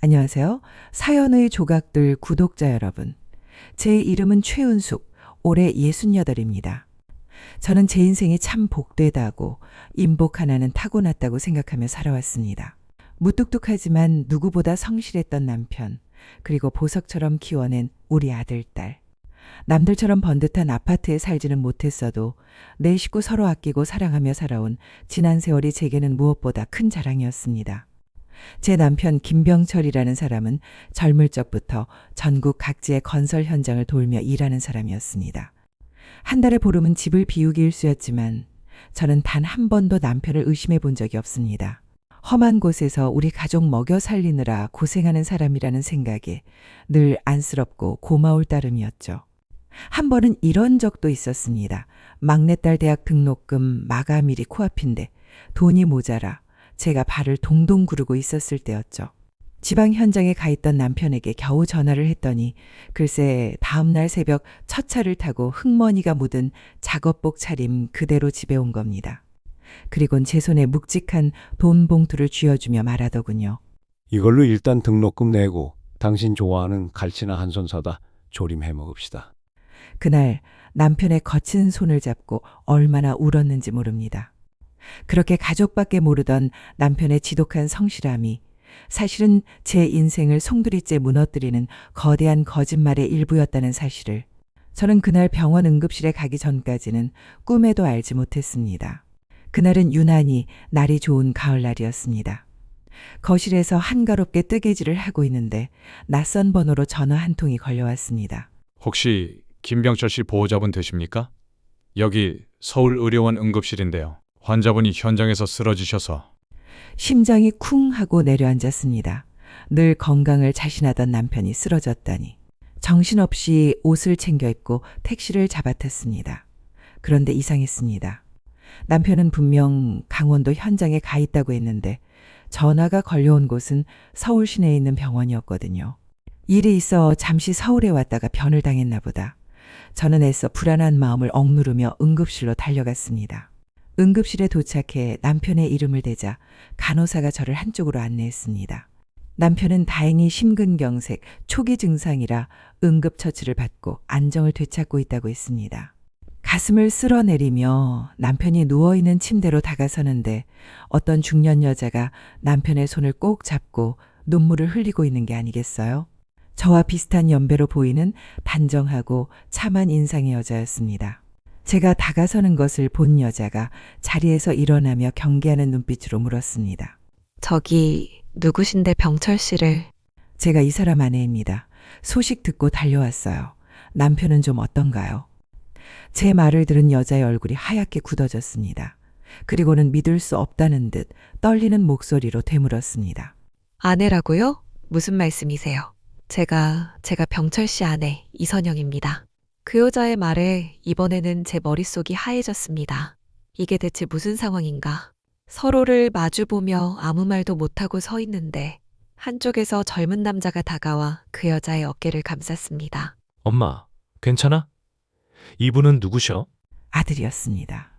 안녕하세요. 사연의 조각들 구독자 여러분. 제 이름은 최은숙, 올해 68입니다. 저는 제 인생이 참 복되다고 인복 하나는 타고났다고 생각하며 살아왔습니다. 무뚝뚝하지만 누구보다 성실했던 남편, 그리고 보석처럼 키워낸 우리 아들, 딸. 남들처럼 번듯한 아파트에 살지는 못했어도 내 식구 서로 아끼고 사랑하며 살아온 지난 세월이 제게는 무엇보다 큰 자랑이었습니다. 제 남편 김병철이라는 사람은 젊을 적부터 전국 각지의 건설 현장을 돌며 일하는 사람이었습니다. 한 달의 보름은 집을 비우기 일쑤였지만 저는 단 한 번도 남편을 의심해 본 적이 없습니다. 험한 곳에서 우리 가족 먹여 살리느라 고생하는 사람이라는 생각에 늘 안쓰럽고 고마울 따름이었죠. 한 번은 이런 적도 있었습니다. 막내딸 대학 등록금 마감일이 코앞인데 돈이 모자라 제가 발을 동동 구르고 있었을 때였죠. 지방 현장에 가 있던 남편에게 겨우 전화를 했더니 글쎄 다음날 새벽 첫 차를 타고 흙머니가 묻은 작업복 차림 그대로 집에 온 겁니다. 그리곤 제 손에 묵직한 돈 봉투를 쥐어주며 말하더군요. 이걸로 일단 등록금 내고 당신 좋아하는 갈치나 한 손 사다 조림해 먹읍시다. 그날 남편의 거친 손을 잡고 얼마나 울었는지 모릅니다. 그렇게 가족밖에 모르던 남편의 지독한 성실함이 사실은 제 인생을 송두리째 무너뜨리는 거대한 거짓말의 일부였다는 사실을 저는 그날 병원 응급실에 가기 전까지는 꿈에도 알지 못했습니다. 그날은 유난히 날이 좋은 가을날이었습니다. 거실에서 한가롭게 뜨개질을 하고 있는데 낯선 번호로 전화 한 통이 걸려왔습니다. 혹시 김병철 씨 보호자분 되십니까? 여기 서울의료원 응급실인데요. 환자분이 현장에서 쓰러지셔서. 심장이 쿵 하고 내려앉았습니다. 늘 건강을 자신하던 남편이 쓰러졌다니. 정신없이 옷을 챙겨 입고 택시를 잡아탔습니다. 그런데 이상했습니다. 남편은 분명 강원도 현장에 가 있다고 했는데 전화가 걸려온 곳은 서울 시내에 있는 병원이었거든요. 일이 있어 잠시 서울에 왔다가 변을 당했나 보다. 저는 애써 불안한 마음을 억누르며 응급실로 달려갔습니다. 응급실에 도착해 남편의 이름을 대자 간호사가 저를 한쪽으로 안내했습니다. 남편은 다행히 심근경색, 초기 증상이라 응급처치를 받고 안정을 되찾고 있다고 했습니다. 가슴을 쓸어내리며 남편이 누워있는 침대로 다가서는데 어떤 중년 여자가 남편의 손을 꼭 잡고 눈물을 흘리고 있는 게 아니겠어요? 저와 비슷한 연배로 보이는 단정하고 참한 인상의 여자였습니다. 제가 다가서는 것을 본 여자가 자리에서 일어나며 경계하는 눈빛으로 물었습니다. 저기 누구신데 병철 씨를... 제가 이 사람 아내입니다. 소식 듣고 달려왔어요. 남편은 좀 어떤가요? 제 말을 들은 여자의 얼굴이 하얗게 굳어졌습니다. 그리고는 믿을 수 없다는 듯 떨리는 목소리로 되물었습니다. 아내라고요? 무슨 말씀이세요? 제가 병철 씨 아내 이선영입니다. 그 여자의 말에 이번에는 제 머릿속이 하얘졌습니다. 이게 대체 무슨 상황인가? 서로를 마주보며 아무 말도 못하고 서 있는데 한쪽에서 젊은 남자가 다가와 그 여자의 어깨를 감쌌습니다. 엄마, 괜찮아? 이분은 누구셔? 아들이었습니다.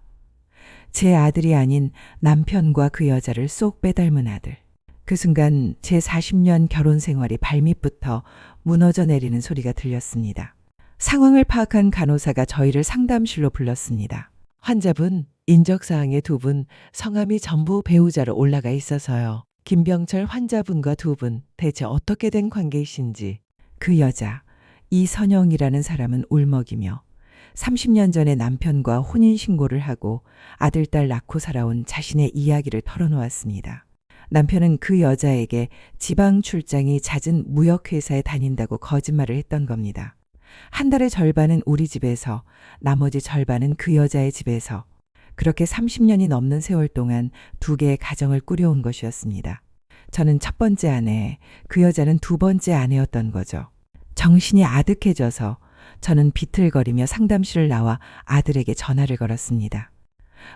제 아들이 아닌 남편과 그 여자를 쏙 빼닮은 아들. 그 순간 제 40년 결혼 생활이 발밑부터 무너져 내리는 소리가 들렸습니다. 상황을 파악한 간호사가 저희를 상담실로 불렀습니다. 환자분, 인적사항의 두 분, 성함이 전부 배우자로 올라가 있어서요. 김병철 환자분과 두 분, 대체 어떻게 된 관계이신지. 그 여자, 이선영이라는 사람은 울먹이며 30년 전에 남편과 혼인신고를 하고 아들, 딸 낳고 살아온 자신의 이야기를 털어놓았습니다. 남편은 그 여자에게 지방 출장이 잦은 무역회사에 다닌다고 거짓말을 했던 겁니다. 한 달의 절반은 우리 집에서, 나머지 절반은 그 여자의 집에서. 그렇게 30년이 넘는 세월 동안 두 개의 가정을 꾸려온 것이었습니다. 저는 첫 번째 아내, 그 여자는 두 번째 아내였던 거죠. 정신이 아득해져서 저는 비틀거리며 상담실을 나와 아들에게 전화를 걸었습니다.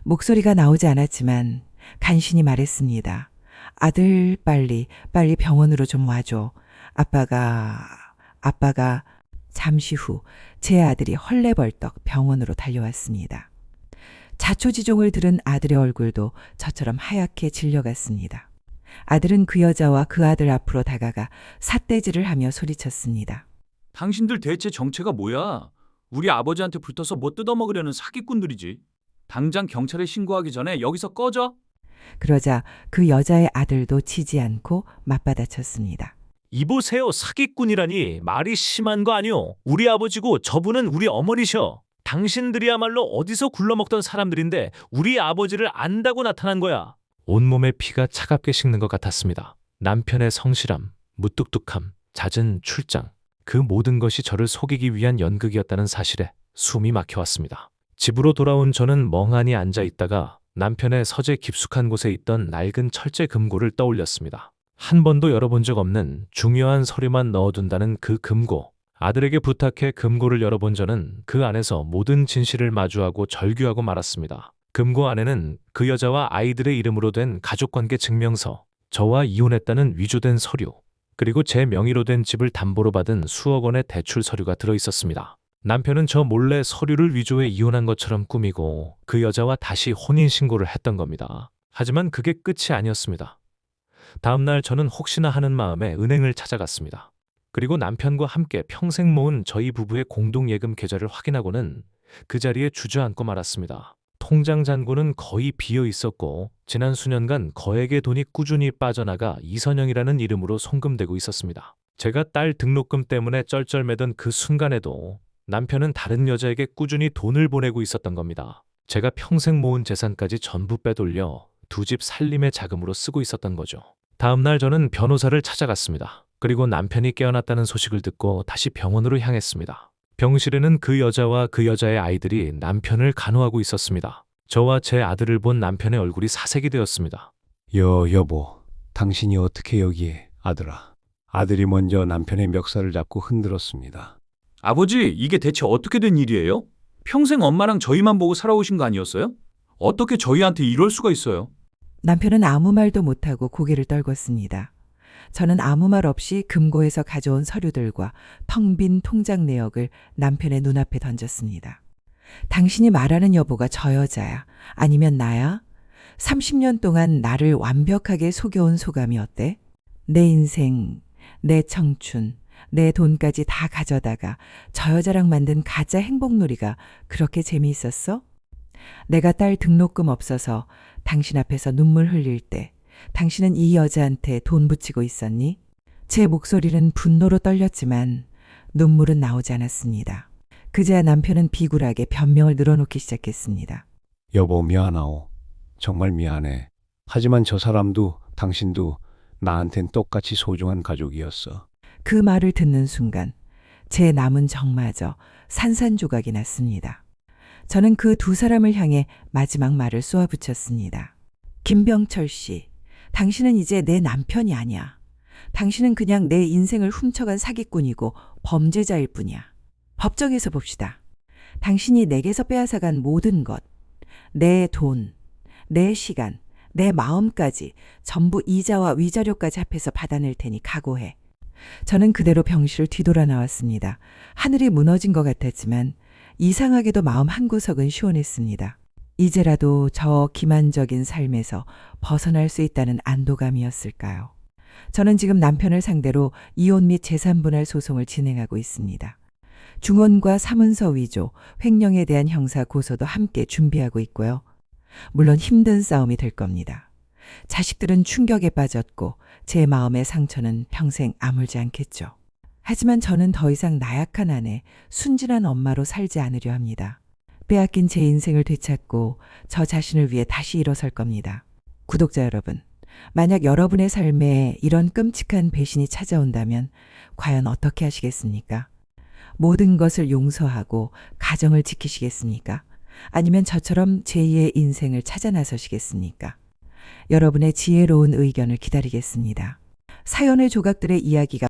목소리가 나오지 않았지만 간신히 말했습니다. 아들, 빨리 병원으로 좀 와줘. 아빠가 잠시 후 제 아들이 헐레벌떡 병원으로 달려왔습니다. 자초지종을 들은 아들의 얼굴도 저처럼 하얗게 질려갔습니다. 아들은 그 여자와 그 아들 앞으로 다가가 삿대질을 하며 소리쳤습니다. 당신들 대체 정체가 뭐야? 우리 아버지한테 붙어서 뭐 뜯어먹으려는 사기꾼들이지. 당장 경찰에 신고하기 전에 여기서 꺼져. 그러자 그 여자의 아들도 지지 않고 맞받아쳤습니다. 이보세요, 사기꾼이라니 말이 심한 거 아니오. 우리 아버지고 저분은 우리 어머니셔. 당신들이야말로 어디서 굴러먹던 사람들인데 우리 아버지를 안다고 나타난 거야. 온몸에 피가 차갑게 식는 것 같았습니다. 남편의 성실함, 무뚝뚝함, 잦은 출장, 그 모든 것이 저를 속이기 위한 연극이었다는 사실에 숨이 막혀왔습니다. 집으로 돌아온 저는 멍하니 앉아 있다가 남편의 서재 깊숙한 곳에 있던 낡은 철제 금고를 떠올렸습니다. 한 번도 열어본 적 없는 중요한 서류만 넣어둔다는 그 금고. 아들에게 부탁해 금고를 열어본 저는 그 안에서 모든 진실을 마주하고 절규하고 말았습니다. 금고 안에는 그 여자와 아이들의 이름으로 된 가족관계 증명서, 저와 이혼했다는 위조된 서류, 그리고 제 명의로 된 집을 담보로 받은 수억 원의 대출 서류가 들어있었습니다. 남편은 저 몰래 서류를 위조해 이혼한 것처럼 꾸미고 그 여자와 다시 혼인신고를 했던 겁니다. 하지만 그게 끝이 아니었습니다. 다음날 저는 혹시나 하는 마음에 은행을 찾아갔습니다. 그리고 남편과 함께 평생 모은 저희 부부의 공동예금 계좌를 확인하고는 그 자리에 주저앉고 말았습니다. 통장 잔고는 거의 비어 있었고 지난 수년간 거액의 돈이 꾸준히 빠져나가 이선영이라는 이름으로 송금되고 있었습니다. 제가 딸 등록금 때문에 쩔쩔매던 그 순간에도 남편은 다른 여자에게 꾸준히 돈을 보내고 있었던 겁니다. 제가 평생 모은 재산까지 전부 빼돌려 두 집 살림의 자금으로 쓰고 있었던 거죠. 다음 날 저는 변호사를 찾아갔습니다. 그리고 남편이 깨어났다는 소식을 듣고 다시 병원으로 향했습니다. 병실에는 그 여자와 그 여자의 아이들이 남편을 간호하고 있었습니다. 저와 제 아들을 본 남편의 얼굴이 사색이 되었습니다. 여보, 당신이 어떻게 여기에, 아들아. 아들이 먼저 남편의 멱살을 잡고 흔들었습니다. 아버지, 이게 대체 어떻게 된 일이에요? 평생 엄마랑 저희만 보고 살아오신 거 아니었어요? 어떻게 저희한테 이럴 수가 있어요? 남편은 아무 말도 못하고 고개를 떨궜습니다. 저는 아무 말 없이 금고에서 가져온 서류들과 텅 빈 통장 내역을 남편의 눈앞에 던졌습니다. 당신이 말하는 여보가 저 여자야? 아니면 나야? 30년 동안 나를 완벽하게 속여온 소감이 어때? 내 인생, 내 청춘, 내 돈까지 다 가져다가 저 여자랑 만든 가짜 행복놀이가 그렇게 재미있었어? 내가 딸 등록금 없어서 당신 앞에서 눈물 흘릴 때 당신은 이 여자한테 돈 붙이고 있었니? 제 목소리는 분노로 떨렸지만 눈물은 나오지 않았습니다. 그제야 남편은 비굴하게 변명을 늘어놓기 시작했습니다. 여보, 미안하오. 정말 미안해. 하지만 저 사람도 당신도 나한텐 똑같이 소중한 가족이었어. 그 말을 듣는 순간 제 남은 정마저 산산조각이 났습니다. 저는 그 두 사람을 향해 마지막 말을 쏘아붙였습니다. 김병철 씨, 당신은 이제 내 남편이 아니야. 당신은 그냥 내 인생을 훔쳐간 사기꾼이고 범죄자일 뿐이야. 법정에서 봅시다. 당신이 내게서 빼앗아간 모든 것, 내 돈, 내 시간, 내 마음까지 전부 이자와 위자료까지 합해서 받아낼 테니 각오해. 저는 그대로 병실을 뒤돌아 나왔습니다. 하늘이 무너진 것 같았지만 이상하게도 마음 한구석은 시원했습니다. 이제라도 저 기만적인 삶에서 벗어날 수 있다는 안도감이었을까요? 저는 지금 남편을 상대로 이혼 및 재산분할 소송을 진행하고 있습니다. 중원과 사문서 위조, 횡령에 대한 형사 고소도 함께 준비하고 있고요. 물론 힘든 싸움이 될 겁니다. 자식들은 충격에 빠졌고 제 마음의 상처는 평생 아물지 않겠죠. 하지만 저는 더 이상 나약한 아내, 순진한 엄마로 살지 않으려 합니다. 빼앗긴 제 인생을 되찾고 저 자신을 위해 다시 일어설 겁니다. 구독자 여러분, 만약 여러분의 삶에 이런 끔찍한 배신이 찾아온다면 과연 어떻게 하시겠습니까? 모든 것을 용서하고 가정을 지키시겠습니까? 아니면 저처럼 제2의 인생을 찾아 나서시겠습니까? 여러분의 지혜로운 의견을 기다리겠습니다. 사연의 조각들의 이야기가